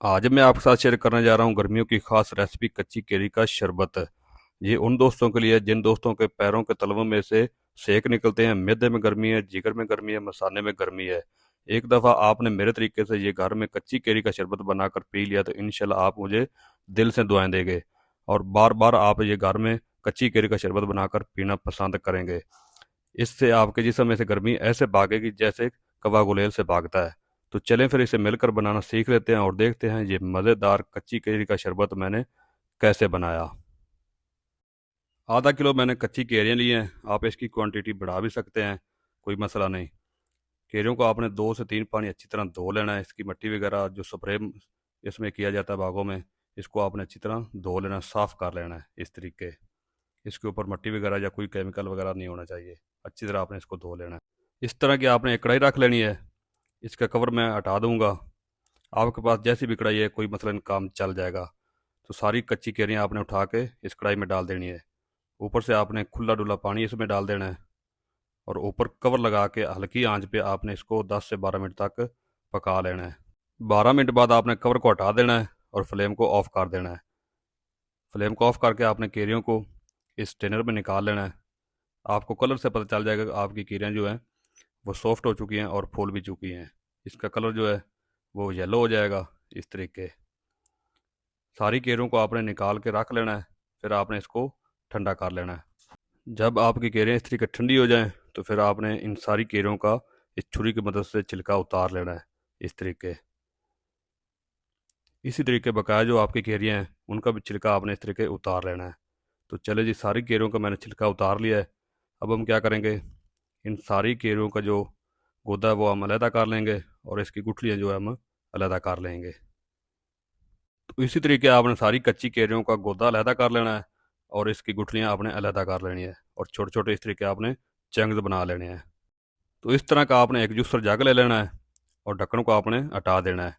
आज मैं आपके साथ शेयर करने जा रहा हूँ गर्मियों की खास रेसिपी कच्ची केरी का शरबत। ये उन दोस्तों के लिए जिन दोस्तों के पैरों के तलवों में से सेक निकलते हैं, मैदे में गर्मी है, जिगर में गर्मी है, मसाने में गर्मी है। एक दफ़ा आपने मेरे तरीके से ये घर में कच्ची केरी का शरबत बनाकर पी लिया तो इंशाल्लाह आप मुझे दिल से दुआएं देंगे और बार बार आप ये घर में कच्ची केरी का शरबत बनाकर पीना पसंद करेंगे। इससे आपके जिस्म में से गर्मी ऐसे भागेगी जैसे कवा गुलेल से भागता है। तो चलें फिर इसे मिलकर बनाना सीख लेते हैं और देखते हैं ये मज़ेदार कच्ची केरी का शरबत मैंने कैसे बनाया। आधा किलो मैंने कच्ची केरियाँ ली हैं। आप इसकी क्वांटिटी बढ़ा भी सकते हैं, कोई मसला नहीं। केरियों को आपने 2 से 3 पानी अच्छी तरह धो लेना है। इसकी मिट्टी वगैरह जो स्प्रे इसमें किया जाता है बागों में, इसको आपने अच्छी तरह धो लेना, साफ़ कर लेना है इस तरीके। इसके ऊपर मिट्टी वगैरह या कोई केमिकल वगैरह नहीं होना चाहिए। अच्छी तरह आपने इसको धो लेना है। इस तरह की आपने एक कढ़ाई रख लेनी है। इसका कवर मैं हटा दूंगा। आपके पास जैसी भी कढ़ाई है कोई मसलन काम चल जाएगा। तो सारी कच्ची केरियाँ आपने उठा के इस कढ़ाई में डाल देनी है। ऊपर से आपने खुला डुला पानी इसमें डाल देना है और ऊपर कवर लगा के हल्की आंच पे आपने इसको 10 से 12 मिनट तक पका लेना है। 12 मिनट बाद आपने कवर को हटा देना है और फ्लेम को ऑफ कर देना है। फ्लेम को ऑफ करके आपने केरियों को इस स्ट्रेनर में निकाल लेना है। आपको कलर से पता चल जाएगा कि आपकी केरियाँ जो हैं वो सॉफ्ट हो चुकी हैं और फूल भी चुकी हैं। इसका कलर जो है वो येलो हो जाएगा इस तरीके। सारी केरों को आपने निकाल के रख लेना है। फिर आपने इसको ठंडा कर लेना है। जब आपकी केरें इस तरीके ठंडी हो जाएं तो फिर आपने इन सारी केरों का इस छुरी की मदद से छिलका उतार लेना है इस तरीके। इसी तरीके बकाया जो आपकी केरियाँ हैं उनका भी छिलका आपने इस तरीके उतार लेना है। तो चले जी, सारी केरों का मैंने छिलका उतार लिया है। अब हम क्या करेंगे, इन सारी केरों का जो गोदा है वो हम अलहदा कर लेंगे और इसकी गुठलियाँ जो है हम अलहदा कर लेंगे। तो इसी तरीके आपने सारी कच्ची केरियों का गोदा अलहदा कर लेना है और इसकी गुठलियाँ आपने अलहदा कर लेनी है और छोटे छोटे इस तरीके आपने चंक्स बना लेने हैं। तो इस तरह का आपने एक जूसर जग ले लेना है और ढक्कन को आपने हटा देना है।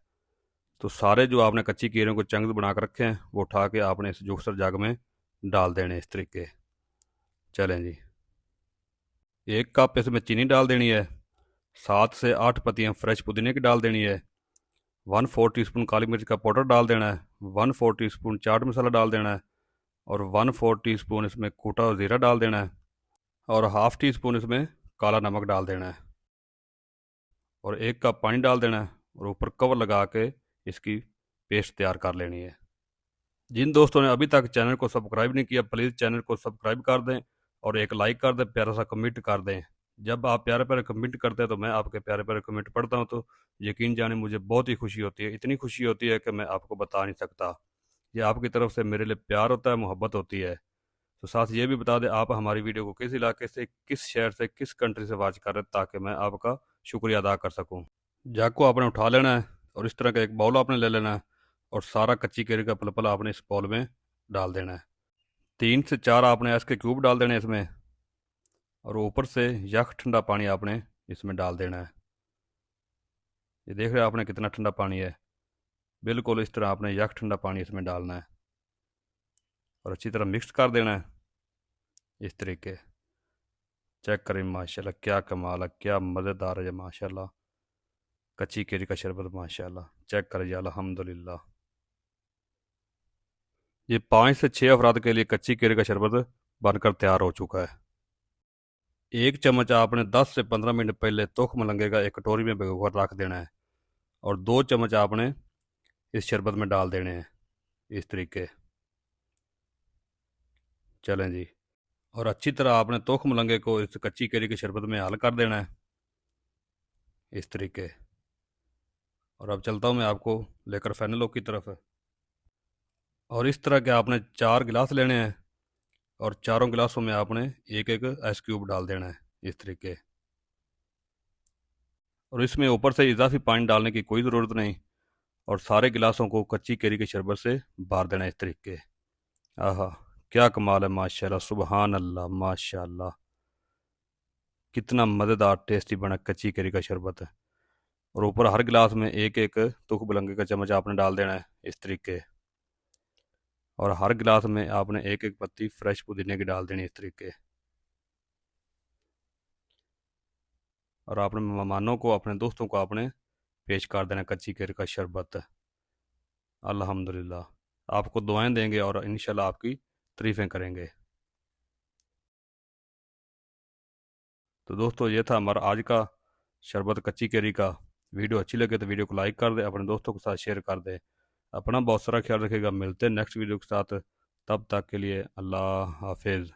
तो सारे जो आपने कच्ची केरियों को चंक्स बना कर रखे हैं वो उठा के आपने इस जूसर जग में डाल देने इस तरीके। चलें जी, 1 कप इसमें चीनी डाल देनी है। 7 से 8 पत्तियाँ फ्रेश पुदीने की डाल देनी है। 1/4 टीस्पून काली मिर्च का पाउडर डाल देना है। 1/4 टीस्पून चाट मसाला डाल देना है और 1/4 टीस्पून इसमें कूटा हुआ ज़ीरा डाल देना है और हाफ़ टी स्पून इसमें काला नमक डाल देना है और 1 कप पानी डाल देना है और ऊपर कवर लगा के इसकी पेस्ट तैयार कर लेनी है। जिन दोस्तों ने अभी तक चैनल को सब्सक्राइब नहीं किया प्लीज़ चैनल को सब्सक्राइब कर दें और एक लाइक कर दें, प्यारा सा कमेंट कर दें। जब आप प्यारे प्यारे कमेंट करते हैं तो मैं आपके प्यारे प्यारे कमेंट पढ़ता हूँ तो यकीन जाने मुझे बहुत ही खुशी होती है। इतनी खुशी होती है कि मैं आपको बता नहीं सकता। ये आपकी तरफ से मेरे लिए प्यार होता है, मोहब्बत होती है। तो साथ ये भी बता दें आप हमारी वीडियो को किस इलाके से, किस शहर से, किस कंट्री से वॉच कर रहे हैं ताकि मैं आपका शुक्रिया अदा कर सकूं। जग को आपने उठा लेना है और इस तरह का एक बाउल आपने ले लेना है और सारा कच्ची केरी का पल आपने इस बाउल में डाल देना है। 3 से 4 आपने ऐस के क्यूब डाल देने इसमें और ऊपर से यख ठंडा पानी आपने इसमें डाल देना है। ये देख रहे हैं आपने कितना ठंडा पानी है। बिल्कुल इस तरह आपने यख ठंडा पानी इसमें डालना है और अच्छी तरह मिक्स कर देना है इस तरीके। चेक करें, माशाल्लाह क्या कमाल है, क्या मज़ेदार है ये माशाल्लाह कच्ची केरी का शरबत माशाल्लाह। चेक करें जी, अल्हम्दुलिल्लाह। ये 5 से 6 अफराद के लिए कच्ची केरी का शरबत बनकर तैयार हो चुका है। 1 चम्मच आपने 10 से 15 मिनट पहले तोख मलंगे का एक कटोरी में भिगोकर रख देना है और 2 चम्मच आपने इस शरबत में डाल देने हैं इस तरीके। चलें जी, और अच्छी तरह आपने तोख मलंगे को इस कच्ची केरी के शरबत में हल कर देना है इस तरीके। और अब चलता हूँ मैं आपको लेकर फेनलो की तरफ। और इस तरह के आपने 4 गिलास लेने हैं और चारों गिलासों में आपने एक एक आइस क्यूब डाल देना है इस तरीके। और इसमें ऊपर से इजाफी पानी डालने की कोई ज़रूरत नहीं और सारे गिलासों को कच्ची केरी के शरबत से भर देना इस तरीके। आहा, क्या कमाल है माशाल्लाह, सुबहान अल्लाह, माशाल्लाह। कितना मज़ेदार टेस्टी बना कच्ची केरी का शरबत है। और ऊपर हर गिलास में एक एक तुख बुलंगे का चम्मच आपने डाल देना है इस तरीके। और हर गिलास में आपने एक एक पत्ती फ्रेश पुदीने की डाल देनी इस तरीके। और आपने मेहमानों को, अपने दोस्तों को आपने पेश कर देना कच्ची केरी का शरबत। अल्हम्दुलिल्लाह आपको दुआएं देंगे और इंशाल्लाह आपकी तारीफ़ें करेंगे। तो दोस्तों ये था हमारा आज का शरबत कच्ची केरी का। वीडियो अच्छी लगे तो वीडियो को लाइक कर दें, अपने दोस्तों के साथ शेयर कर दें। अपना बहुत सारा ख्याल रखिएगा। मिलते हैं नेक्स्ट वीडियो के साथ, तब तक के लिए अल्लाह हाफिज़।